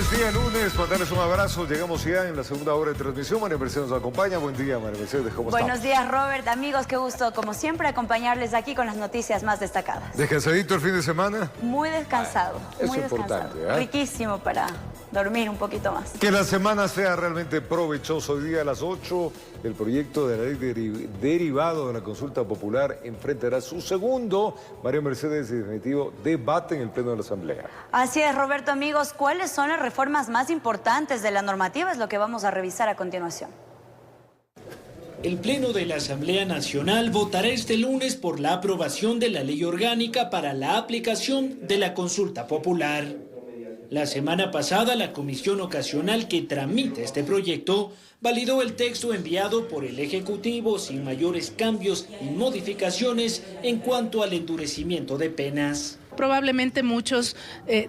Feliz día lunes, mandarles un abrazo. Llegamos ya en la segunda hora de transmisión. María Mercedes nos acompaña. Buen día, María Mercedes, ¿cómo estás? Buenos días, Robert. Amigos, qué gusto, como siempre, acompañarles aquí con las noticias más destacadas. ¿Descansadito el fin de semana? Muy descansado. Eso muy es importante, descansado. Riquísimo para dormir un poquito más. Que la semana sea realmente provechosa. Hoy día a las 8, el proyecto de la ley derivado de la consulta popular enfrentará su segundo, María Mercedes, definitivo debate en el Pleno de la Asamblea. Así es, Roberto, amigos. ¿Cuáles son las reformas más importantes de la normativa? Es lo que vamos a revisar a continuación. El Pleno de la Asamblea Nacional votará este lunes por la aprobación de la ley orgánica para la aplicación de la consulta popular. La semana pasada, la comisión ocasional que tramita este proyecto validó el texto enviado por el Ejecutivo sin mayores cambios y modificaciones en cuanto al endurecimiento de penas. Probablemente muchos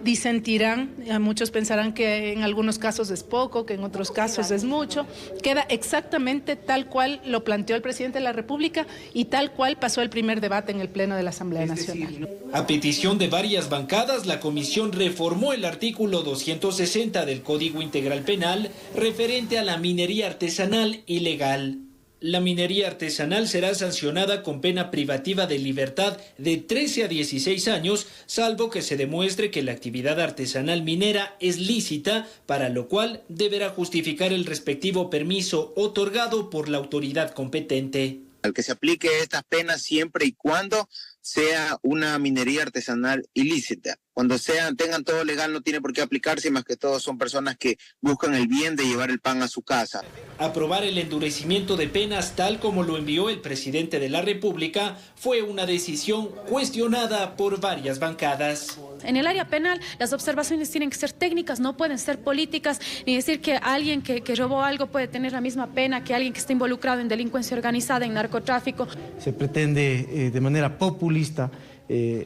disentirán, muchos pensarán que en algunos casos es poco, que en otros casos es mucho. Queda exactamente tal cual lo planteó el presidente de la República y tal cual pasó el primer debate en el Pleno de la Asamblea Nacional. A petición de varias bancadas, la comisión reformó el artículo 260 del Código Integral Penal referente a la minería artesanal ilegal. La minería artesanal será sancionada con pena privativa de libertad de 13 a 16 años, salvo que se demuestre que la actividad artesanal minera es lícita, para lo cual deberá justificar el respectivo permiso otorgado por la autoridad competente. Al que se aplique estas penas siempre y cuando sea una minería artesanal ilícita. Cuando tengan todo legal no tiene por qué aplicarse, más que todo son personas que buscan el bien de llevar el pan a su casa. Aprobar el endurecimiento de penas tal como lo envió el presidente de la República fue una decisión cuestionada por varias bancadas. En el área penal las observaciones tienen que ser técnicas, no pueden ser políticas, ni decir que alguien que robó algo puede tener la misma pena que alguien que está involucrado en delincuencia organizada, en narcotráfico. Se pretende de manera populista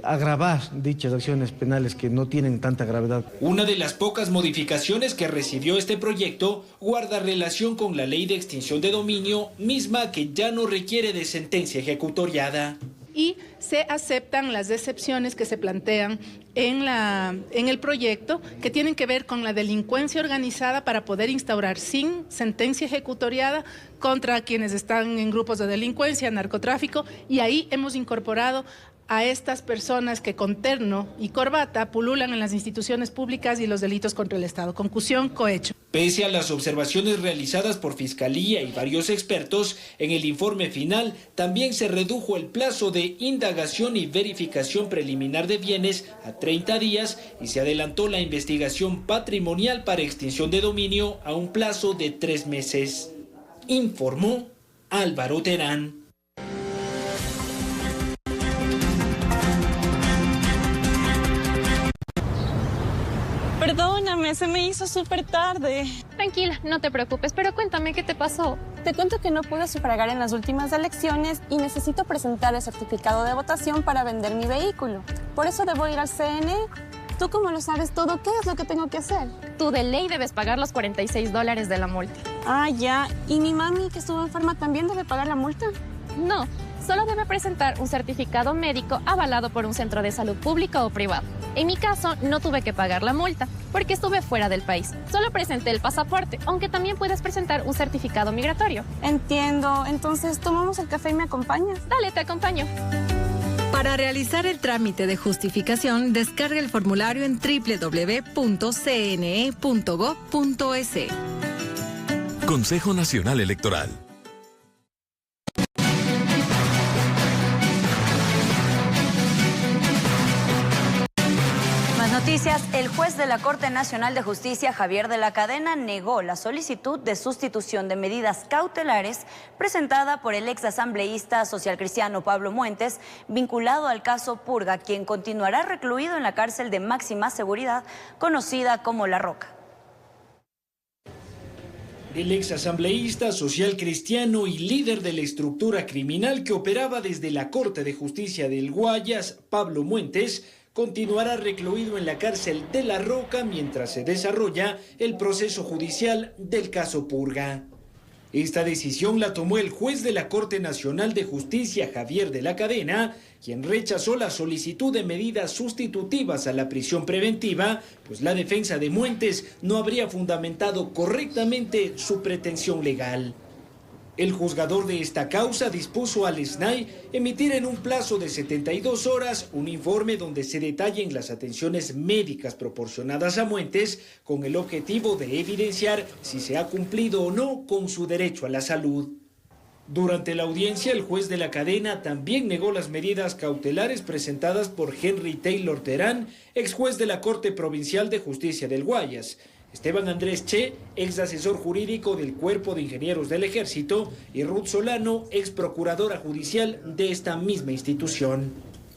agravar dichas acciones penales que no tienen tanta gravedad. Una de las pocas modificaciones que recibió este proyecto guarda relación con la ley de extinción de dominio, misma que ya no requiere de sentencia ejecutoriada. Y se aceptan las excepciones que se plantean en el proyecto, que tienen que ver con la delincuencia organizada para poder instaurar sin sentencia ejecutoriada contra quienes están en grupos de delincuencia, narcotráfico, y ahí hemos incorporado a estas personas que con terno y corbata pululan en las instituciones públicas y los delitos contra el Estado. Concusión, cohecho. Pese a las observaciones realizadas por Fiscalía y varios expertos, en el informe final también se redujo el plazo de indagación y verificación preliminar de bienes a 30 días y se adelantó la investigación patrimonial para extinción de dominio a un plazo de 3 meses. Informó Álvaro Terán. Perdóname, se me hizo súper tarde. Tranquila, no te preocupes, pero cuéntame qué te pasó. Te cuento que no pude sufragar en las últimas elecciones y necesito presentar el certificado de votación para vender mi vehículo. Por eso debo ir al CNE. Tú, como lo sabes todo, ¿qué es lo que tengo que hacer? Tú de ley debes pagar los $46 de la multa. Ah, ya. ¿Y mi mami, que estuvo enferma, también debe pagar la multa? No, solo debe presentar un certificado médico avalado por un centro de salud público o privado. En mi caso, no tuve que pagar la multa, porque estuve fuera del país. Solo presenté el pasaporte, aunque también puedes presentar un certificado migratorio. Entiendo. Entonces, ¿tomamos el café y me acompañas? Dale, te acompaño. Para realizar el trámite de justificación, descarga el formulario en www.cne.gov.es. Consejo Nacional Electoral. Noticias. El juez de la Corte Nacional de Justicia, Javier de la Cadena, negó la solicitud de sustitución de medidas cautelares presentada por el ex asambleísta socialcristiano Pablo Muentes, vinculado al caso Purga, quien continuará recluido en la cárcel de máxima seguridad, conocida como La Roca. El ex asambleísta social cristiano y líder de la estructura criminal que operaba desde la Corte de Justicia del Guayas, Pablo Muentes, continuará recluido en la cárcel de La Roca mientras se desarrolla el proceso judicial del caso Purga. Esta decisión la tomó el juez de la Corte Nacional de Justicia, Javier de la Cadena, quien rechazó la solicitud de medidas sustitutivas a la prisión preventiva, pues la defensa de Muentes no habría fundamentado correctamente su pretensión legal. El juzgador de esta causa dispuso al SNAI emitir en un plazo de 72 horas un informe donde se detallen las atenciones médicas proporcionadas a Muentes con el objetivo de evidenciar si se ha cumplido o no con su derecho a la salud. Durante la audiencia, el juez de la Cadena también negó las medidas cautelares presentadas por Henry Taylor Terán, ex juez de la Corte Provincial de Justicia del Guayas, Esteban Andrés Che, ex asesor jurídico del Cuerpo de Ingenieros del Ejército, y Ruth Solano, ex procuradora judicial de esta misma institución.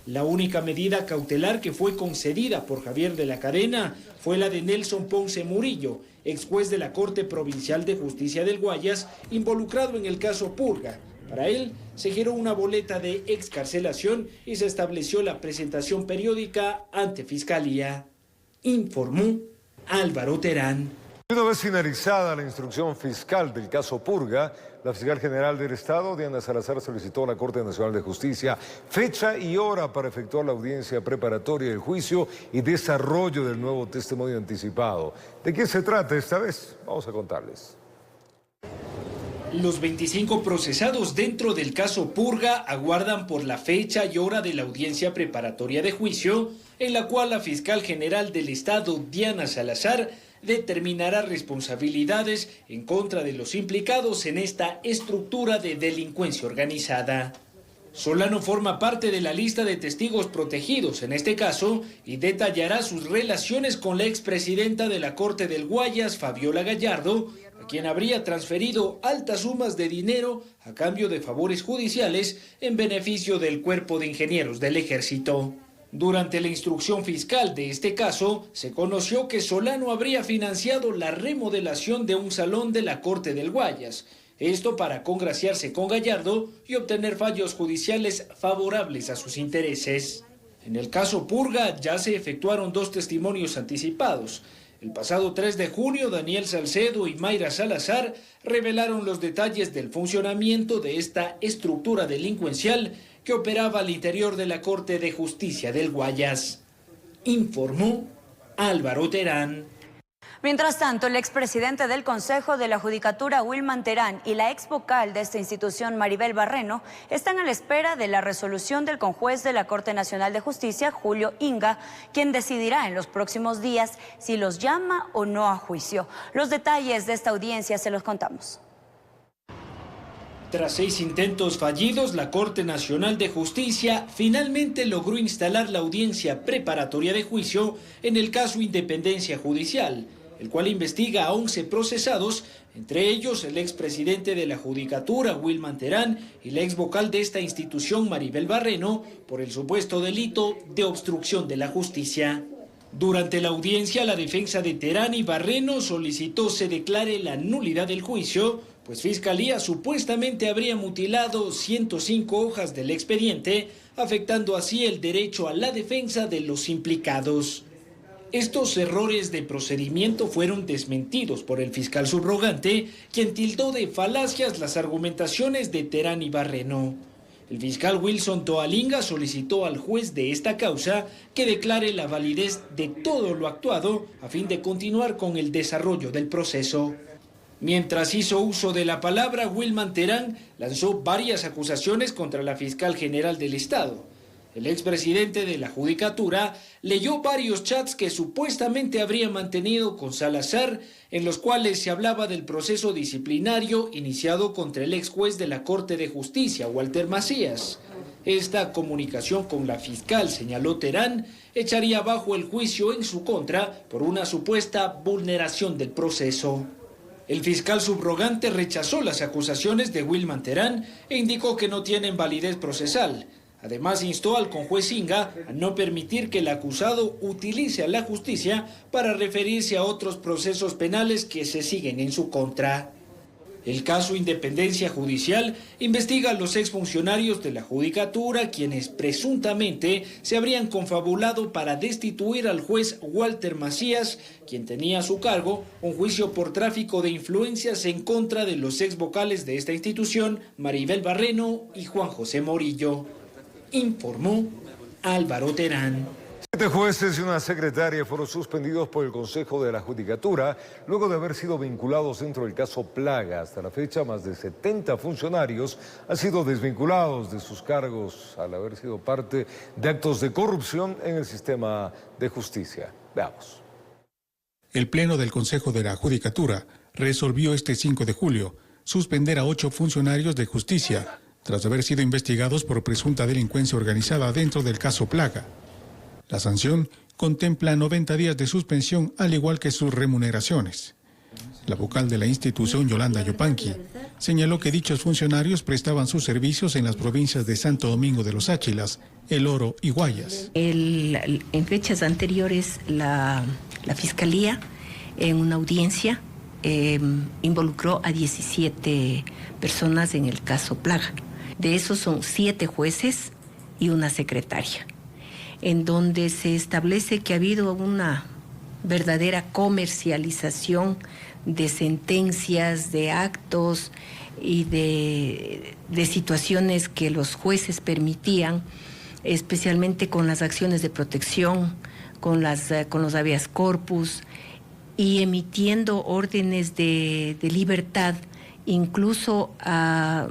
La única medida cautelar que fue concedida por Javier de la Cadena fue la de Nelson Ponce Murillo, ex juez de la Corte Provincial de Justicia del Guayas, involucrado en el caso Purga. Para él, se giró una boleta de excarcelación y se estableció la presentación periódica ante Fiscalía. Informó Álvaro Terán. Una vez finalizada la instrucción fiscal del caso Purga, la fiscal general del Estado, Diana Salazar, solicitó a la Corte Nacional de Justicia fecha y hora para efectuar la audiencia preparatoria del juicio y desarrollo del nuevo testimonio anticipado. ¿De qué se trata esta vez? Vamos a contarles. Los 25 procesados dentro del caso Purga aguardan por la fecha y hora de la audiencia preparatoria de juicio, en la cual la fiscal general del Estado, Diana Salazar, determinará responsabilidades en contra de los implicados en esta estructura de delincuencia organizada. Solano forma parte de la lista de testigos protegidos en este caso y detallará sus relaciones con la expresidenta de la Corte del Guayas, Fabiola Gallardo, a quien habría transferido altas sumas de dinero a cambio de favores judiciales en beneficio del Cuerpo de Ingenieros del Ejército. Durante la instrucción fiscal de este caso, se conoció que Solano habría financiado la remodelación de un salón de la Corte del Guayas, esto para congraciarse con Gallardo y obtener fallos judiciales favorables a sus intereses. En el caso Purga ya se efectuaron 2 testimonios anticipados. El pasado 3 de junio, Daniel Salcedo y Mayra Salazar revelaron los detalles del funcionamiento de esta estructura delincuencial que operaba al interior de la Corte de Justicia del Guayas. Informó Álvaro Terán. Mientras tanto, el expresidente del Consejo de la Judicatura, Wilman Terán, y la ex vocal de esta institución, Maribel Barreno, están a la espera de la resolución del conjuez de la Corte Nacional de Justicia, Julio Inga, quien decidirá en los próximos días si los llama o no a juicio. Los detalles de esta audiencia se los contamos. Tras 6 intentos fallidos, la Corte Nacional de Justicia finalmente logró instalar la audiencia preparatoria de juicio en el caso Independencia Judicial, el cual investiga a 11 procesados, entre ellos el expresidente de la Judicatura, Wilman Terán, y la ex vocal de esta institución, Maribel Barreno, por el supuesto delito de obstrucción de la justicia. Durante la audiencia, la defensa de Terán y Barreno solicitó se declare la nulidad del juicio, pues Fiscalía supuestamente habría mutilado 105 hojas del expediente, afectando así el derecho a la defensa de los implicados. Estos errores de procedimiento fueron desmentidos por el fiscal subrogante, quien tildó de falacias las argumentaciones de Terán y Barreno. El fiscal Wilson Toalinga solicitó al juez de esta causa que declare la validez de todo lo actuado a fin de continuar con el desarrollo del proceso. Mientras hizo uso de la palabra, Wilman Terán lanzó varias acusaciones contra la fiscal general del Estado. El expresidente de la Judicatura leyó varios chats que supuestamente habría mantenido con Salazar, en los cuales se hablaba del proceso disciplinario iniciado contra el ex juez de la Corte de Justicia, Walter Macías. Esta comunicación con la fiscal, señaló Terán, echaría abajo el juicio en su contra por una supuesta vulneración del proceso. El fiscal subrogante rechazó las acusaciones de Wilman Terán e indicó que no tienen validez procesal. Además, instó al conjuez Inga a no permitir que el acusado utilice a la justicia para referirse a otros procesos penales que se siguen en su contra. El caso Independencia Judicial investiga a los exfuncionarios de la Judicatura, quienes presuntamente se habrían confabulado para destituir al juez Walter Macías, quien tenía a su cargo un juicio por tráfico de influencias en contra de los exvocales de esta institución, Maribel Barreno y Juan José Morillo. Informó Álvaro Terán. 7 jueces y una secretaria fueron suspendidos por el Consejo de la Judicatura luego de haber sido vinculados dentro del caso Plaga. Hasta la fecha, más de 70 funcionarios han sido desvinculados de sus cargos al haber sido parte de actos de corrupción en el sistema de justicia. Veamos. El Pleno del Consejo de la Judicatura resolvió este 5 de julio suspender a 8 funcionarios de justicia tras haber sido investigados por presunta delincuencia organizada dentro del caso Plaga. La sanción contempla 90 días de suspensión, al igual que sus remuneraciones. La vocal de la institución, Yolanda Yupanqui, señaló que dichos funcionarios prestaban sus servicios en las provincias de Santo Domingo de los Áchilas, El Oro y Guayas. En fechas anteriores, la Fiscalía, en una audiencia, involucró a 17 personas en el caso Plaga. De esos son 7 jueces y una secretaria, en donde se establece que ha habido una verdadera comercialización de sentencias, de actos y de situaciones que los jueces permitían, especialmente con las acciones de protección, con los habeas corpus y emitiendo órdenes de libertad incluso a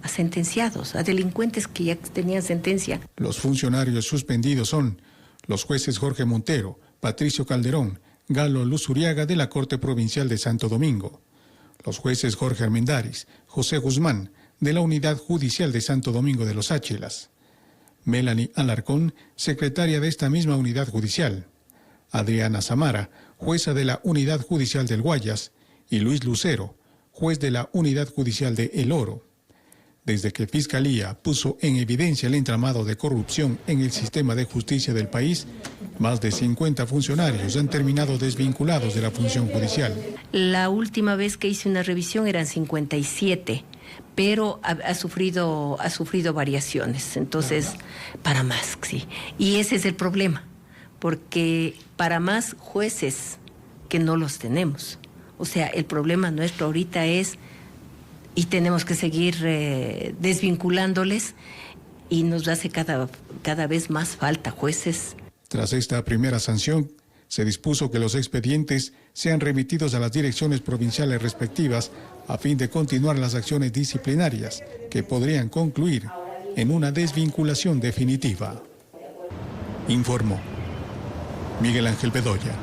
sentenciados, a delincuentes que ya tenían sentencia. Los funcionarios suspendidos son los jueces Jorge Montero, Patricio Calderón, Galo Luzuriaga de la Corte Provincial de Santo Domingo, los jueces Jorge Armendáriz, José Guzmán de la Unidad Judicial de Santo Domingo de los Áchilas, Melanie Alarcón, secretaria de esta misma unidad judicial, Adriana Samara, jueza de la Unidad Judicial del Guayas, y Luis Lucero, juez de la Unidad Judicial de El Oro. Desde que Fiscalía puso en evidencia el entramado de corrupción en el sistema de justicia del país, más de 50 funcionarios han terminado desvinculados de la función judicial. La última vez que hice una revisión eran 57, pero ha sufrido variaciones, entonces para más, sí. Y ese es el problema, porque para más jueces que no los tenemos. O sea, el problema nuestro ahorita es, y tenemos que seguir desvinculándoles, y nos hace cada vez más falta jueces. Tras esta primera sanción, se dispuso que los expedientes sean remitidos a las direcciones provinciales respectivas a fin de continuar las acciones disciplinarias que podrían concluir en una desvinculación definitiva. Informó Miguel Ángel Bedoya.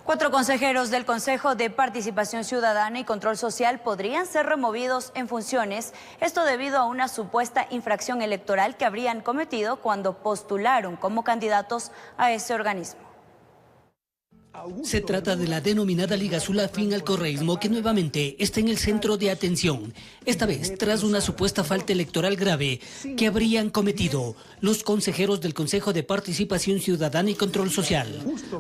4 consejeros del Consejo de Participación Ciudadana y Control Social podrían ser removidos en funciones, esto debido a una supuesta infracción electoral que habrían cometido cuando postularon como candidatos a ese organismo. Se trata de la denominada Liga Azul afín al correísmo, que nuevamente está en el centro de atención, esta vez tras una supuesta falta electoral grave que habrían cometido los consejeros del Consejo de Participación Ciudadana y Control Social,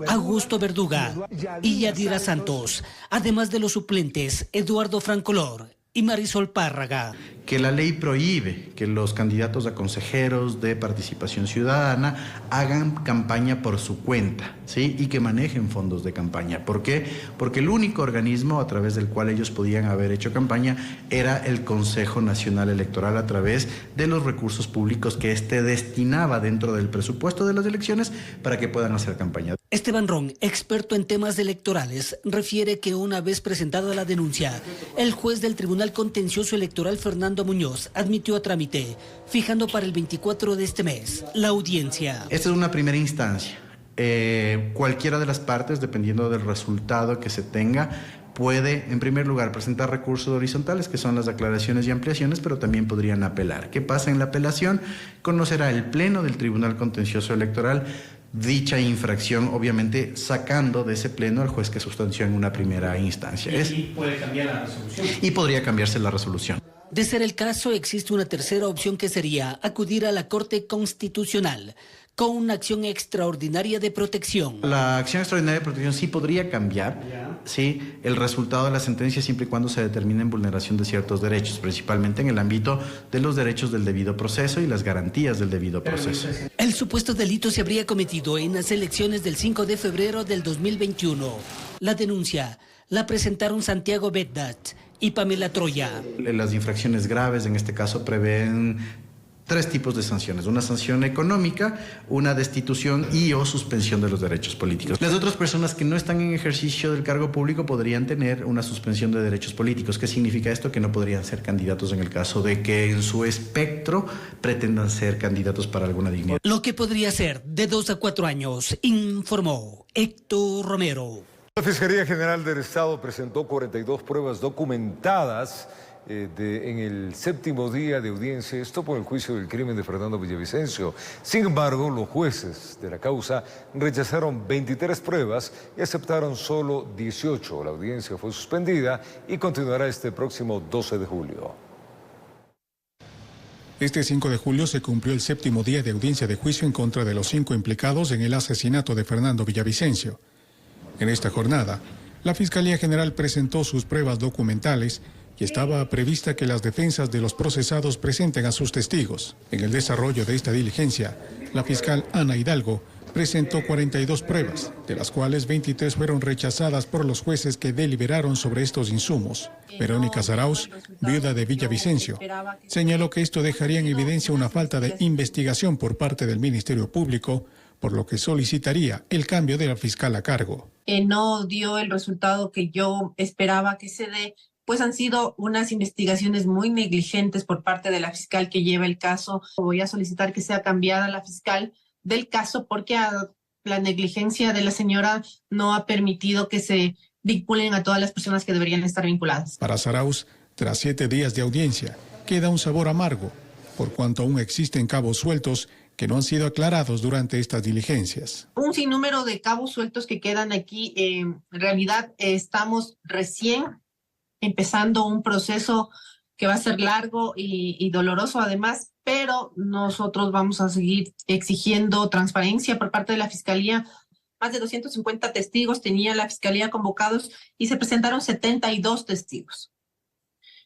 Augusto Verduga y Yadira Santos, además de los suplentes Eduardo Francolor y Marisol Párraga. Que la ley prohíbe que los candidatos a consejeros de participación ciudadana hagan campaña por su cuenta, ¿sí? Y que manejen fondos de campaña. ¿Por qué? Porque el único organismo a través del cual ellos podían haber hecho campaña era el Consejo Nacional Electoral, a través de los recursos públicos que destinaba dentro del presupuesto de las elecciones para que puedan hacer campaña. Esteban Ron, experto en temas electorales, refiere que una vez presentada la denuncia, el juez del Tribunal Contencioso Electoral, Fernando Muñoz, admitió a trámite, fijando para el 24 de este mes la audiencia. Esta es una primera instancia. Cualquiera de las partes, dependiendo del resultado que se tenga, puede, en primer lugar, presentar recursos horizontales, que son las aclaraciones y ampliaciones, pero también podrían apelar. ¿Qué pasa en la apelación? Conocerá el Pleno del Tribunal Contencioso Electoral dicha infracción, obviamente sacando de ese pleno al juez que sustanció en una primera instancia. Y puede cambiar la resolución. Y podría cambiarse la resolución. De ser el caso, existe una tercera opción, que sería acudir a la Corte Constitucional, con una acción extraordinaria de protección. La acción extraordinaria de protección sí podría cambiar, ¿sí?, el resultado de la sentencia siempre y cuando se determine en vulneración de ciertos derechos, principalmente en el ámbito de los derechos del debido proceso y las garantías del debido proceso. El supuesto delito se habría cometido en las elecciones del 5 de febrero del 2021. La denuncia la presentaron Santiago Beddat y Pamela Troya. Las infracciones graves en este caso prevén 3 tipos de sanciones: una sanción económica, una destitución y o suspensión de los derechos políticos. Las otras personas que no están en ejercicio del cargo público podrían tener una suspensión de derechos políticos. ¿Qué significa esto? Que no podrían ser candidatos en el caso de que en su espectro pretendan ser candidatos para alguna dignidad. Lo que podría ser de 2 a 4 años, informó Héctor Romero. La Fiscalía General del Estado presentó 42 pruebas documentadas en el 7º día de audiencia, esto por el juicio del crimen de Fernando Villavicencio. Sin embargo, los jueces de la causa rechazaron 23 pruebas y aceptaron solo 18. La audiencia fue suspendida y continuará este próximo 12 de julio. Este 5 de julio se cumplió el 7º día de audiencia de juicio en contra de los 5 implicados en el asesinato de Fernando Villavicencio. En esta jornada, la Fiscalía General presentó sus pruebas documentales y estaba prevista que las defensas de los procesados presenten a sus testigos. En el desarrollo de esta diligencia, la fiscal Ana Hidalgo presentó 42 pruebas, de las cuales 23 fueron rechazadas por los jueces que deliberaron sobre estos insumos. Verónica Zarauz, viuda de Villavicencio, señaló que esto dejaría en evidencia una falta de investigación por parte del Ministerio Público, por lo que solicitaría el cambio de la fiscal a cargo. No dio el resultado que yo esperaba que se dé, pues han sido unas investigaciones muy negligentes por parte de la fiscal que lleva el caso. Voy a solicitar que sea cambiada la fiscal del caso porque la negligencia de la señora no ha permitido que se vinculen a todas las personas que deberían estar vinculadas. Para Zarauz, tras 7 días de audiencia, queda un sabor amargo, por cuanto aún existen cabos sueltos que no han sido aclarados durante estas diligencias. Un sinnúmero de cabos sueltos que quedan aquí. En realidad estamos recién empezando un proceso que va a ser largo y doloroso además, pero nosotros vamos a seguir exigiendo transparencia por parte de la Fiscalía. Más de 250 testigos tenía la Fiscalía convocados y se presentaron 72 testigos.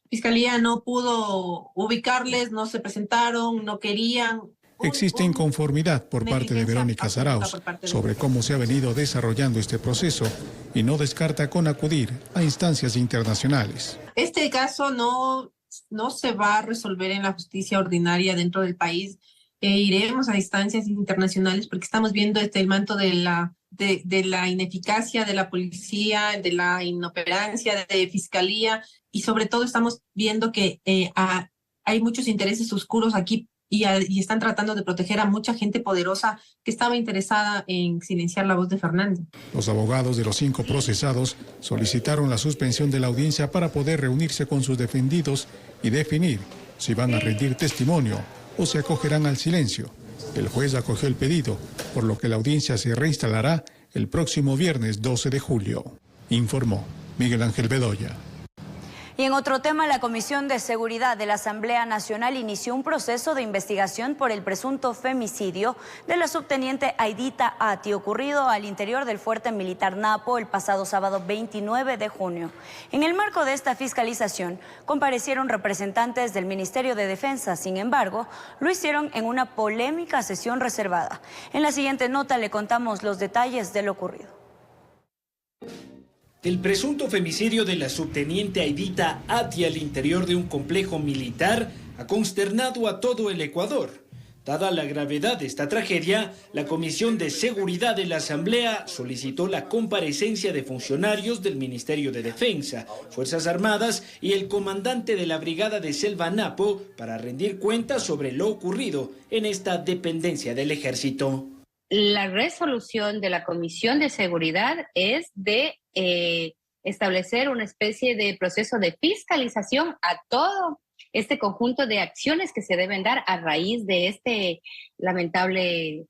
Fiscalía no pudo ubicarles, no se presentaron, no querían. Existe inconformidad por parte de Verónica Zarauz sobre cómo se ha venido desarrollando este proceso y no descarta con acudir a instancias internacionales. Este caso no se va a resolver en la justicia ordinaria dentro del país. Iremos a instancias internacionales porque estamos viendo el manto de la ineficacia de la policía, de la inoperancia de fiscalía y sobre todo estamos viendo que hay muchos intereses oscuros aquí y están tratando de proteger a mucha gente poderosa que estaba interesada en silenciar la voz de Fernando. Los abogados de los 5 procesados solicitaron la suspensión de la audiencia para poder reunirse con sus defendidos y definir si van a rendir testimonio o se acogerán al silencio. El juez acogió el pedido, por lo que la audiencia se reinstalará el próximo viernes 12 de julio, informó Miguel Ángel Bedoya. Y en otro tema, la Comisión de Seguridad de la Asamblea Nacional inició un proceso de investigación por el presunto femicidio de la subteniente Aidita Ati, ocurrido al interior del fuerte militar Napo el pasado sábado 29 de junio. En el marco de esta fiscalización, comparecieron representantes del Ministerio de Defensa. Sin embargo, lo hicieron en una polémica sesión reservada. En la siguiente nota le contamos los detalles de lo ocurrido. El presunto femicidio de la subteniente Aidita Ati al interior de un complejo militar ha consternado a todo el Ecuador. Dada la gravedad de esta tragedia, la Comisión de Seguridad de la Asamblea solicitó la comparecencia de funcionarios del Ministerio de Defensa, Fuerzas Armadas y el comandante de la Brigada de Selva Napo para rendir cuentas sobre lo ocurrido en esta dependencia del Ejército. La resolución de la Comisión de Seguridad es de establecer una especie de proceso de fiscalización a todo este conjunto de acciones que se deben dar a raíz de este lamentable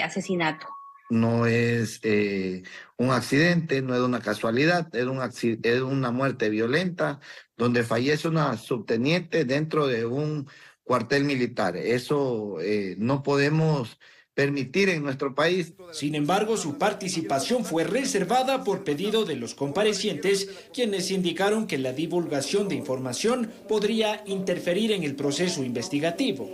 asesinato. No es un accidente, no es una casualidad, es una muerte violenta donde fallece una subteniente dentro de un cuartel militar. Eso no podemos permitir en nuestro país. Sin embargo, su participación fue reservada por pedido de los comparecientes, quienes indicaron que la divulgación de información podría interferir en el proceso investigativo.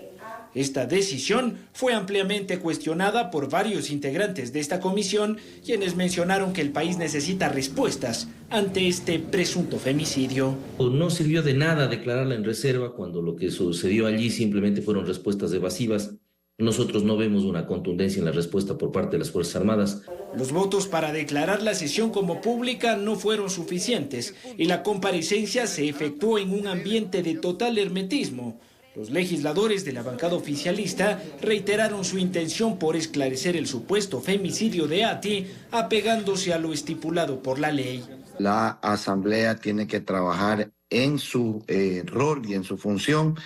Esta decisión fue ampliamente cuestionada por varios integrantes de esta comisión, quienes mencionaron que el país necesita respuestas ante este presunto femicidio. No sirvió de nada declararla en reserva cuando lo que sucedió allí simplemente fueron respuestas evasivas. Nosotros no vemos una contundencia en la respuesta por parte de las Fuerzas Armadas. Los votos para declarar la sesión como pública no fueron suficientes y la comparecencia se efectuó en un ambiente de total hermetismo. Los legisladores de la bancada oficialista reiteraron su intención por esclarecer el supuesto femicidio de Ati, apegándose a lo estipulado por la ley. La Asamblea tiene que trabajar en su rol y en su función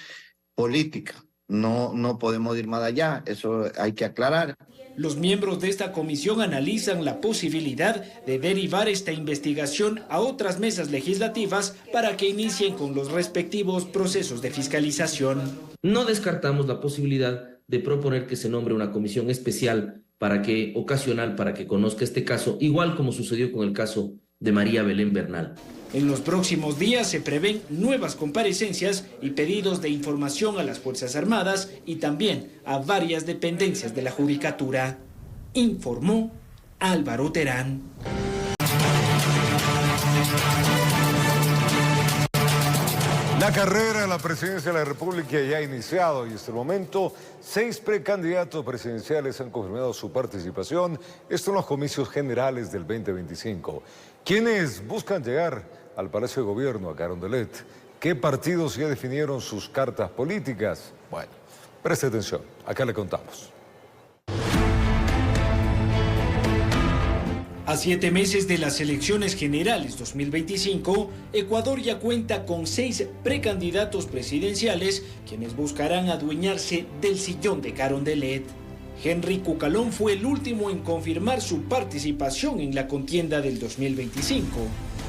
política. No podemos ir más allá, eso hay que aclarar. Los miembros de esta comisión analizan la posibilidad de derivar esta investigación a otras mesas legislativas para que inicien con los respectivos procesos de fiscalización. No descartamos la posibilidad de proponer que se nombre una comisión especial ocasional para que conozca este caso, igual como sucedió con el caso de María Belén Bernal. En los próximos días se prevén nuevas comparecencias y pedidos de información a las Fuerzas Armadas y también a varias dependencias de la Judicatura, informó Álvaro Terán. La carrera a la presidencia de la República ya ha iniciado y hasta el momento 6 precandidatos presidenciales han confirmado su participación. Esto en los comicios generales del 2025. ¿Quiénes buscan llegar al Palacio de Gobierno, a Carondelet? ¿Qué partidos ya definieron sus cartas políticas? Bueno, preste atención, acá le contamos. A 7 meses de las elecciones generales 2025, Ecuador ya cuenta con 6 precandidatos presidenciales quienes buscarán adueñarse del sillón de Carondelet. Henry Cucalón fue el último en confirmar su participación en la contienda del 2025.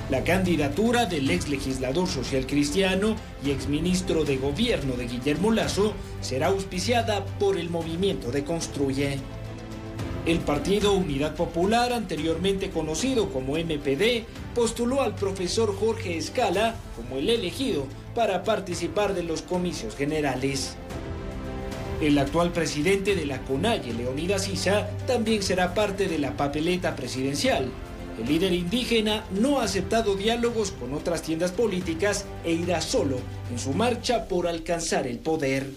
La candidatura del ex legislador social cristiano y exministro de gobierno de Guillermo Lasso será auspiciada por el movimiento de Construye. El Partido Unidad Popular, anteriormente conocido como MPD, postuló al profesor Jorge Escala como el elegido para participar de los comicios generales. El actual presidente de la CONAIE, Leonidas Issa, también será parte de la papeleta presidencial. El líder indígena no ha aceptado diálogos con otras tiendas políticas e irá solo en su marcha por alcanzar el poder.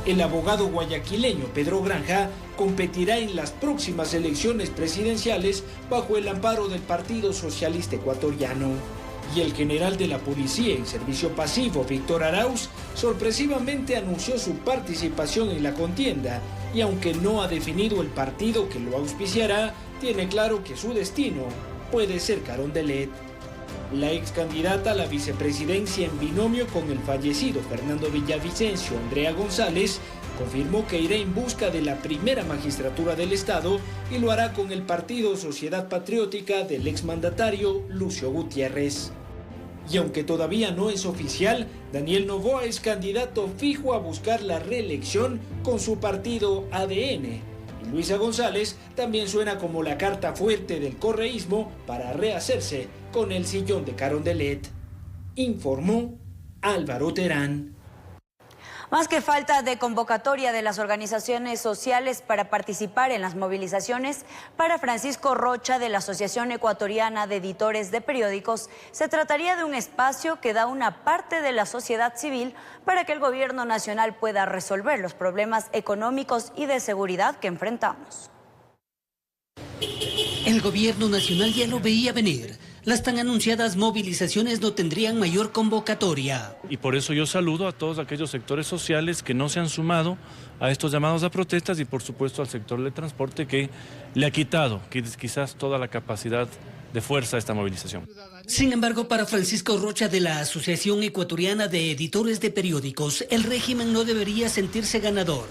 El abogado guayaquileño Pedro Granja competirá en las próximas elecciones presidenciales bajo el amparo del Partido Socialista Ecuatoriano. Y el general de la policía en servicio pasivo, Víctor Arauz, sorpresivamente anunció su participación en la contienda y aunque no ha definido el partido que lo auspiciará, tiene claro que su destino puede ser Carondelet. La ex candidata a la vicepresidencia en binomio con el fallecido Fernando Villavicencio, Andrea González, confirmó que irá en busca de la primera magistratura del Estado y lo hará con el partido Sociedad Patriótica del exmandatario Lucio Gutiérrez. Y aunque todavía no es oficial, Daniel Noboa es candidato fijo a buscar la reelección con su partido ADN. Y Luisa González también suena como la carta fuerte del correísmo para rehacerse con el sillón de Carondelet, informó Álvaro Terán. Más que falta de convocatoria de las organizaciones sociales para participar en las movilizaciones, para Francisco Rocha de la Asociación Ecuatoriana de Editores de Periódicos, se trataría de un espacio que da una parte de la sociedad civil para que el gobierno nacional pueda resolver los problemas económicos y de seguridad que enfrentamos. El gobierno nacional ya lo veía venir. Las tan anunciadas movilizaciones no tendrían mayor convocatoria. Y por eso yo saludo a todos aquellos sectores sociales que no se han sumado a estos llamados a protestas y por supuesto al sector del transporte que le ha quitado quizás toda la capacidad de fuerza a esta movilización. Sin embargo, para Francisco Rocha de la Asociación Ecuatoriana de Editores de Periódicos, el régimen no debería sentirse ganador.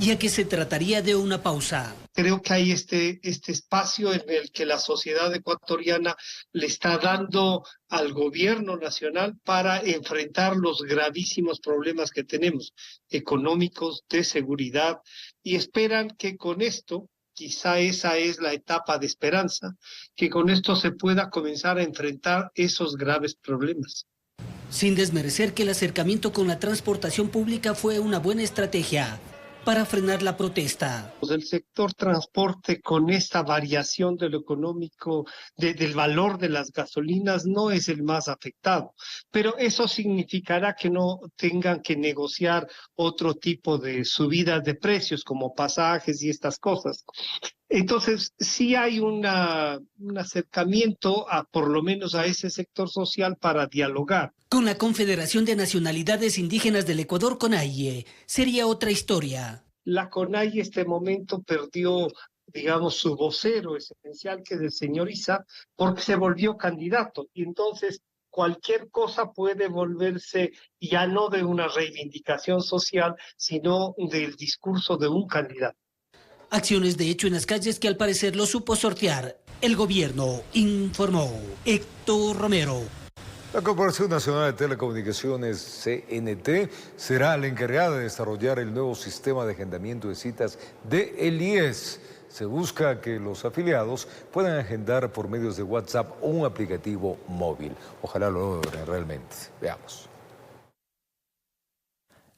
ya que se trataría de una pausa. Creo que hay este espacio en el que la sociedad ecuatoriana le está dando al gobierno nacional para enfrentar los gravísimos problemas que tenemos, económicos, de seguridad, y esperan que con esto, quizá esa es la etapa de esperanza, que con esto se pueda comenzar a enfrentar esos graves problemas. Sin desmerecer que el acercamiento con la transportación pública fue una buena estrategia para frenar la protesta. El sector transporte, con esta variación de lo económico, del valor de las gasolinas, no es el más afectado, pero eso significará que no tengan que negociar otro tipo de subidas de precios como pasajes y estas cosas. Entonces, sí hay un acercamiento por lo menos a ese sector social para dialogar. Con la Confederación de Nacionalidades Indígenas del Ecuador, CONAIE, sería otra historia. La CONAIE en este momento perdió, digamos, su vocero esencial, que es el señor Isa, porque se volvió candidato. Y entonces cualquier cosa puede volverse ya no de una reivindicación social, sino del discurso de un candidato. Acciones de hecho en las calles que al parecer lo supo sortear el gobierno, informó Héctor Romero. La Corporación Nacional de Telecomunicaciones, CNT, será la encargada de desarrollar el nuevo sistema de agendamiento de citas de el IES. Se busca que los afiliados puedan agendar por medios de WhatsApp o un aplicativo móvil. Ojalá lo logren realmente. Veamos.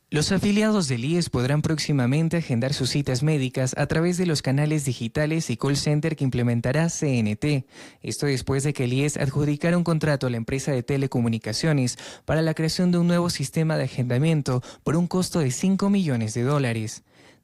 Los afiliados del IES podrán próximamente agendar sus citas médicas a través de los canales digitales y call center que implementará CNT. Esto después de que el IES adjudicara un contrato a la empresa de telecomunicaciones para la creación de un nuevo sistema de agendamiento por un costo de $5 millones.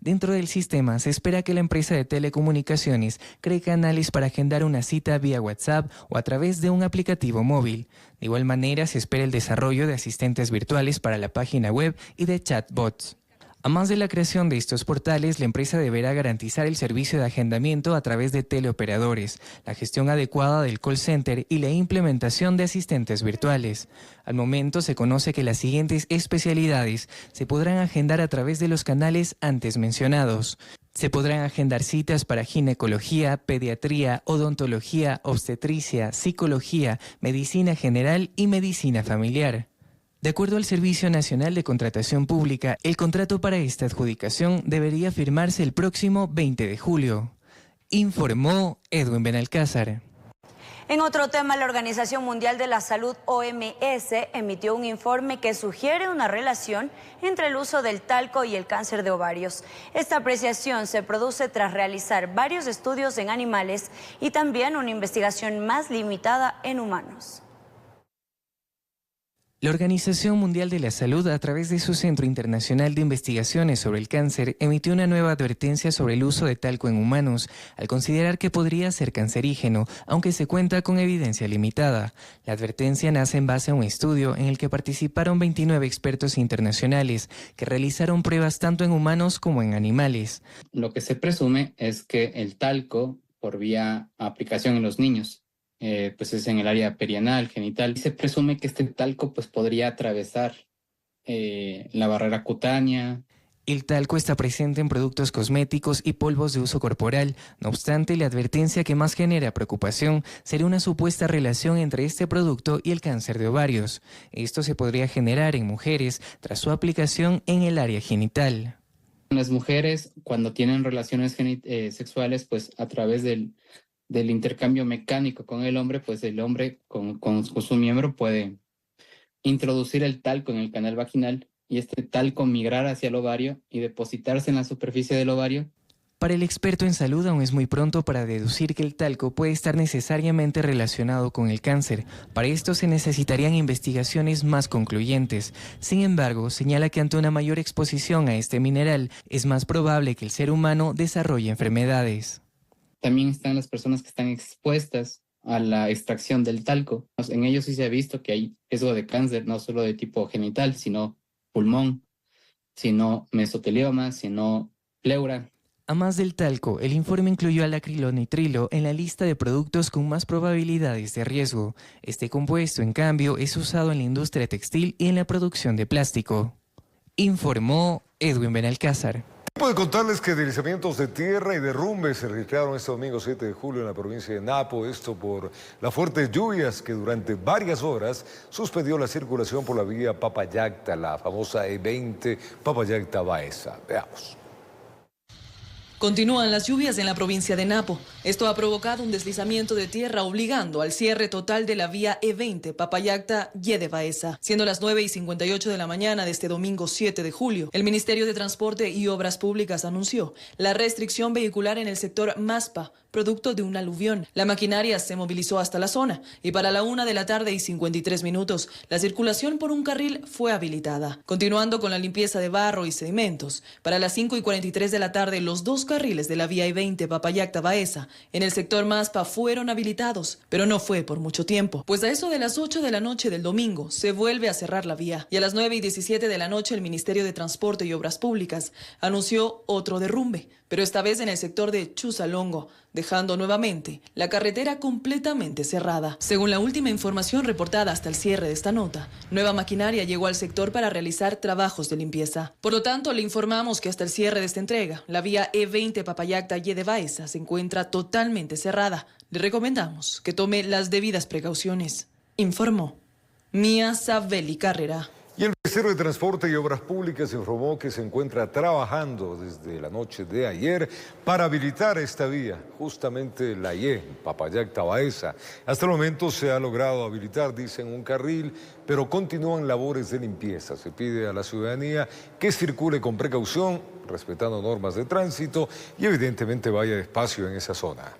Dentro del sistema se espera que la empresa de telecomunicaciones cree canales para agendar una cita vía WhatsApp o a través de un aplicativo móvil. De igual manera se espera el desarrollo de asistentes virtuales para la página web y de chatbots. Además de la creación de estos portales, la empresa deberá garantizar el servicio de agendamiento a través de teleoperadores, la gestión adecuada del call center y la implementación de asistentes virtuales. Al momento se conoce que las siguientes especialidades se podrán agendar a través de los canales antes mencionados. Se podrán agendar citas para ginecología, pediatría, odontología, obstetricia, psicología, medicina general y medicina familiar. De acuerdo al Servicio Nacional de Contratación Pública, el contrato para esta adjudicación debería firmarse el próximo 20 de julio. Informó Edwin Benalcázar. En otro tema, la Organización Mundial de la Salud, OMS, emitió un informe que sugiere una relación entre el uso del talco y el cáncer de ovarios. Esta apreciación se produce tras realizar varios estudios en animales y también una investigación más limitada en humanos. La Organización Mundial de la Salud, a través de su Centro Internacional de Investigaciones sobre el Cáncer, emitió una nueva advertencia sobre el uso de talco en humanos, al considerar que podría ser cancerígeno, aunque se cuenta con evidencia limitada. La advertencia nace en base a un estudio en el que participaron 29 expertos internacionales, que realizaron pruebas tanto en humanos como en animales. Lo que se presume es que el talco, por vía aplicación en los niños, pues es en el área perianal, genital. Y se presume que este talco pues podría atravesar la barrera cutánea. El talco está presente en productos cosméticos y polvos de uso corporal. No obstante, la advertencia que más genera preocupación sería una supuesta relación entre este producto y el cáncer de ovarios. Esto se podría generar en mujeres tras su aplicación en el área genital. Las mujeres, cuando tienen relaciones sexuales, pues a través del intercambio mecánico con el hombre, pues el hombre con su miembro puede introducir el talco en el canal vaginal y este talco migrar hacia el ovario y depositarse en la superficie del ovario. Para el experto en salud aún es muy pronto para deducir que el talco puede estar necesariamente relacionado con el cáncer. Para esto se necesitarían investigaciones más concluyentes. Sin embargo, señala que ante una mayor exposición a este mineral es más probable que el ser humano desarrolle enfermedades. También están las personas que están expuestas a la extracción del talco. En ellos sí se ha visto que hay riesgo de cáncer, no solo de tipo genital, sino pulmón, sino mesotelioma, sino pleura. A más del talco, el informe incluyó al acrilonitrilo en la lista de productos con más probabilidades de riesgo. Este compuesto, en cambio, es usado en la industria textil y en la producción de plástico. Informó Edwin Benalcázar. Puedo contarles que deslizamientos de tierra y derrumbes se registraron este domingo 7 de julio en la provincia de Napo, esto por las fuertes lluvias que durante varias horas suspendió la circulación por la vía Papayacta, la famosa E20 Papayacta-Baeza. Veamos. Continúan las lluvias en la provincia de Napo. Esto ha provocado un deslizamiento de tierra obligando al cierre total de la vía E20 Papayacta-Yede-Baeza. Siendo las 9:58 de la mañana de este domingo 7 de julio, el Ministerio de Transporte y Obras Públicas anunció la restricción vehicular en el sector Maspa, producto de un aluvión. La maquinaria se movilizó hasta la zona y para la 1:53 p.m, la circulación por un carril fue habilitada. Continuando con la limpieza de barro y sedimentos, para las 5:43 p.m, los dos carriles de la vía E20 Papayacta-Baeza en el sector Maspa fueron habilitados, pero no fue por mucho tiempo, pues a eso de las 8 de la noche del domingo se vuelve a cerrar la vía y a las 9:17 p.m. el Ministerio de Transporte y Obras Públicas anunció otro derrumbe, pero esta vez en el sector de Chusalongo, dejando nuevamente la carretera completamente cerrada. Según la última información reportada hasta el cierre de esta nota, nueva maquinaria llegó al sector para realizar trabajos de limpieza. Por lo tanto, le informamos que hasta el cierre de esta entrega, la vía E20 Papayacta-Yede-Baeza se encuentra totalmente cerrada. Le recomendamos que tome las debidas precauciones. Informó Mía Sabeli Carrera. Y el Ministerio de Transporte y Obras Públicas informó que se encuentra trabajando desde la noche de ayer para habilitar esta vía, justamente la Y, Papayacta-Baeza. Hasta el momento se ha logrado habilitar, dicen, un carril, pero continúan labores de limpieza. Se pide a la ciudadanía que circule con precaución, respetando normas de tránsito y evidentemente vaya despacio en esa zona.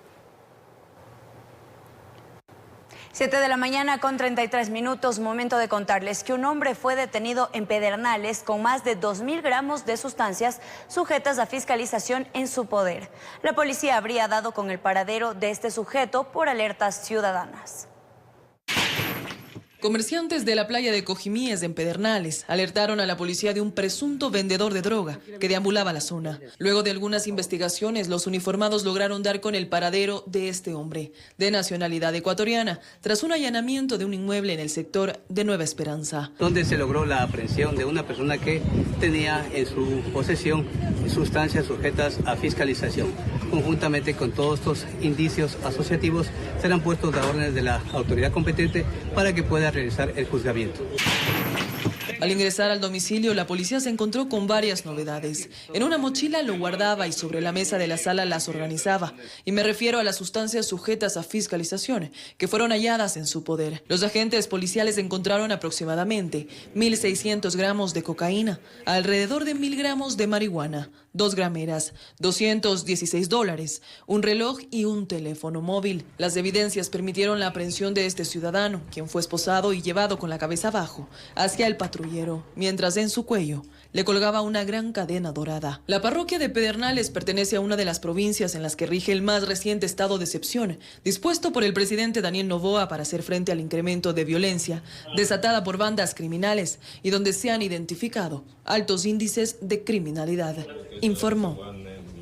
7 de la mañana con 33 minutos, momento de contarles que un hombre fue detenido en Pedernales con más de 2.000 gramos de sustancias sujetas a fiscalización en su poder. La policía habría dado con el paradero de este sujeto por alertas ciudadanas. Comerciantes de la playa de Cojimíes en Pedernales alertaron a la policía de un presunto vendedor de droga que deambulaba la zona. Luego de algunas investigaciones, los uniformados lograron dar con el paradero de este hombre, de nacionalidad ecuatoriana, tras un allanamiento de un inmueble en el sector de Nueva Esperanza. Donde se logró la aprehensión de una persona que tenía en su posesión sustancias sujetas a fiscalización. Conjuntamente con todos estos indicios asociativos, serán puestos a órdenes de la autoridad competente para que pueda realizar el juzgamiento. Al ingresar al domicilio, la policía se encontró con varias novedades. En una mochila lo guardaba y sobre la mesa de la sala las organizaba. Y me refiero a las sustancias sujetas a fiscalización, que fueron halladas en su poder. Los agentes policiales encontraron aproximadamente 1.600 gramos de cocaína, alrededor de 1.000 gramos de marihuana, 2 grameras, $216, un reloj y un teléfono móvil. Las evidencias permitieron la aprehensión de este ciudadano, quien fue esposado y llevado con la cabeza abajo hacia el patrullero, mientras en su cuello le colgaba una gran cadena dorada. La parroquia de Pedernales pertenece a una de las provincias en las que rige el más reciente estado de excepción, dispuesto por el presidente Daniel Noboa para hacer frente al incremento de violencia desatada por bandas criminales y donde se han identificado altos índices de criminalidad, informó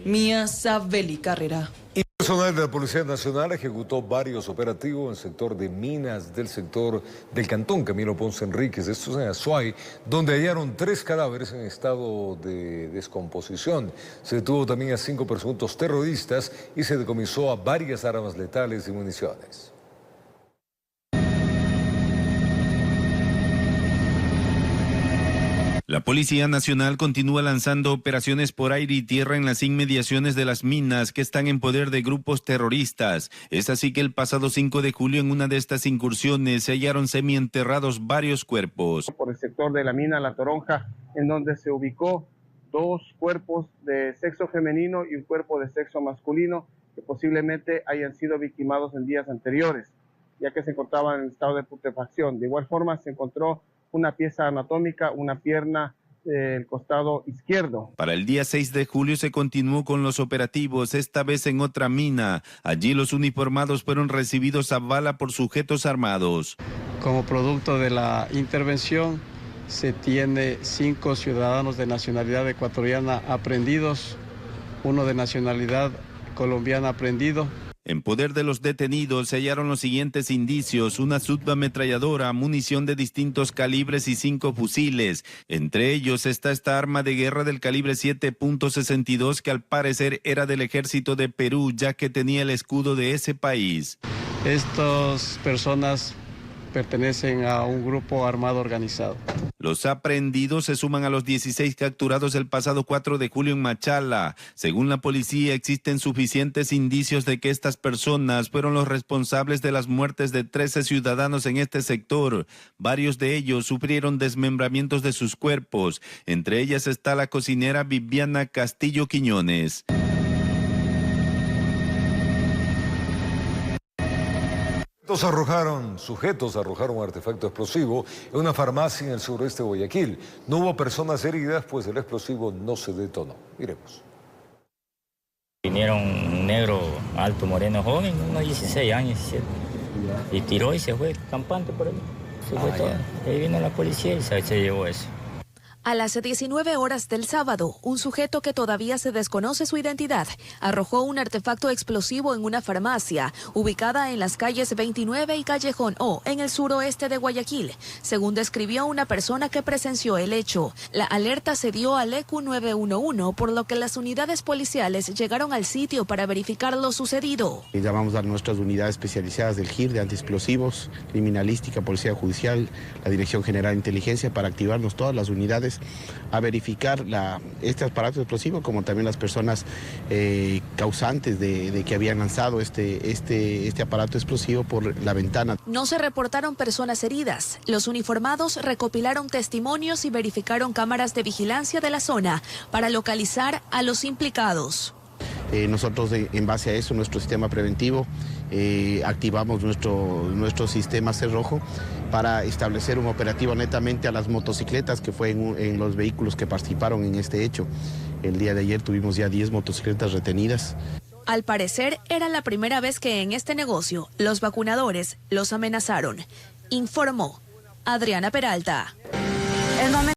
Mía Sabeli Carrera. El personal de la Policía Nacional ejecutó varios operativos en el sector de minas del sector del Cantón Camilo Ponce Enríquez, esto es en Azuay, donde hallaron 3 cadáveres en estado de descomposición. Se detuvo también a 5 presuntos terroristas y se decomisó a varias armas letales y municiones. La Policía Nacional continúa lanzando operaciones por aire y tierra en las inmediaciones de las minas que están en poder de grupos terroristas. Es así que el pasado 5 de julio en una de estas incursiones se hallaron semienterrados varios cuerpos. Por el sector de la mina La Toronja, en donde se ubicó 2 cuerpos de sexo femenino y un cuerpo de sexo masculino que posiblemente hayan sido victimados en días anteriores, ya que se encontraban en estado de putrefacción. De igual forma se encontró una pieza anatómica, una pierna del costado izquierdo. Para el día 6 de julio se continuó con los operativos, esta vez en otra mina. Allí los uniformados fueron recibidos a bala por sujetos armados. Como producto de la intervención, se tiene 5 ciudadanos de nacionalidad ecuatoriana aprehendidos, 1 de nacionalidad colombiana aprehendido. En poder de los detenidos se hallaron los siguientes indicios: una subametralladora, munición de distintos calibres y 5 fusiles. Entre ellos está esta arma de guerra del calibre 7.62 que al parecer era del ejército de Perú, ya que tenía el escudo de ese país. Estas personas pertenecen a un grupo armado organizado. Los aprehendidos se suman a los 16 capturados el pasado 4 de julio en Machala. Según la policía, existen suficientes indicios de que estas personas fueron los responsables de las muertes de 13 ciudadanos en este sector. Varios de ellos sufrieron desmembramientos de sus cuerpos. Entre ellas está la cocinera Viviana Castillo Quiñones. Sujetos arrojaron un artefacto explosivo en una farmacia en el suroeste de Guayaquil. No hubo personas heridas, pues el explosivo no se detonó. Miremos. Vinieron un negro alto, moreno, joven, unos 16 años, 17, y tiró y se fue campante por ahí. Se fue todo. Y ahí vino la policía y se llevó eso. A las 19 horas del sábado, un sujeto que todavía se desconoce su identidad arrojó un artefacto explosivo en una farmacia ubicada en las calles 29 y Callejón O, en el suroeste de Guayaquil, según describió una persona que presenció el hecho. La alerta se dio al EQ 911, por lo que las unidades policiales llegaron al sitio para verificar lo sucedido. Llamamos a nuestras unidades especializadas del GIR, de antiexplosivos, criminalística, policía judicial, la Dirección General de Inteligencia, para activarnos todas las unidades a verificar este aparato explosivo, como también las personas causantes de que habían lanzado este aparato explosivo por la ventana. No se reportaron personas heridas. Los uniformados recopilaron testimonios y verificaron cámaras de vigilancia de la zona para localizar a los implicados. Nosotros, en base a eso, nuestro sistema preventivo, activamos nuestro sistema cerrojo para establecer un operativo netamente a las motocicletas, que fue en los vehículos que participaron en este hecho. El día de ayer tuvimos ya 10 motocicletas retenidas. Al parecer, era la primera vez que en este negocio los vacunadores los amenazaron, informó Adriana Peralta.